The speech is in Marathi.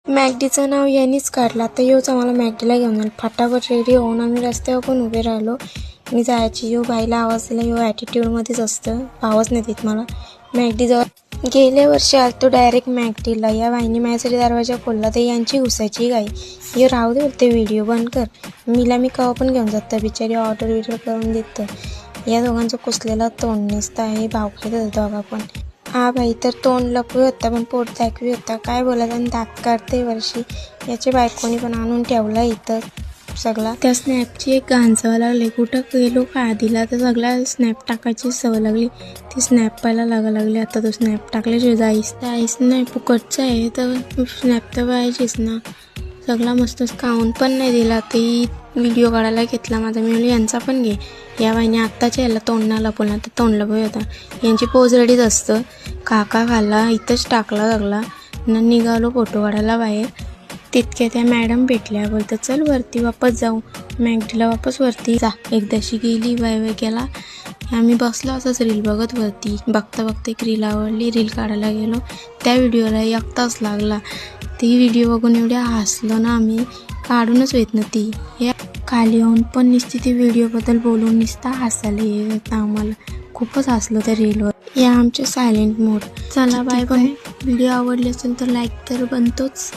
मॅगडीचं नाव यांनीच काढलं. आता येऊच आम्हाला मॅगडीला घेऊन जाईल. फटाफट रेडी होऊन आम्ही रस्त्यावर पण उभे राहिलो आणि जायची. येऊ बाईला आवाज दिला. येऊ ॲटिट्यूडमध्येच असतं, आवाज नाही देत मला. मॅगडीजवळ गेल्या वर्षी आलतो डायरेक्ट मॅगडीला. या बाईने माझ्यासाठी दरवाजा खोलला तर यांची घुसायची गाई. ये राहू दे बोलते, व्हिडिओ बंद कर. मी केव्हा पण घेऊन जातं, बिचारी ऑर्डर विर्डर करून देतं. या दोघांचं कुसलेला तोंड नसतं आहे, भाव खायचं दोघा पण. हा बाई तर तोंड लपवी होता पण पोट दाखवी होता. काय बोलायचं, आणि दात काढते वर्षी. याच्या बायकोनी पण आणून ठेवला इथं सगळा. त्या स्नॅपची एक घाण सवय लागली. कुठं गेलो का आधीला तर सगळा स्नॅप टाकायची सवय लागली. ती स्नॅप पाहायला लागली. आता तो स्नॅप टाकल्याशिवाय जाईच नाही. फुकटचं आहे तर स्नॅप तर पाहिजेच ना. सगळा मस्त काउंट पण नाही दिला. ती व्हिडिओ काढायला घेतला माझा. मी म्हणली यांचा पण घे. या बाईने आत्ताच्या याला तोंडाला बोलला तर तोंड लपवी होता. यांची पोज रेडीच असतं. काका खाल्ला इथंच टाकला सगळा. निघालो फोटो काढायला बाहेर. तितक्या त्या मॅडम भेटल्या. बोलतात चल वरती वापस जाऊ. मॅगडीला वापस वरती जा. एकदाशी गेली बाय केला. आम्ही बसलो असंच रील बघत वरती. बघता एक रील आवडली, रील काढायला गेलो. त्या व्हिडिओला 1 तास लागला. ती व्हिडिओ बघून एवढ्या हसलो ना आम्ही, काढूनच येत ना ती. या खाली येऊन पण नुसती ती व्हिडिओबद्दल बोलून नुसता हसायला येत आम्हाला. खूपच हसलो त्या रीलवर. या आमचे सायलेंट मोड. चला बाय बाय. व्हिडिओ आवडले असेल तर लाईक तर बनतोच.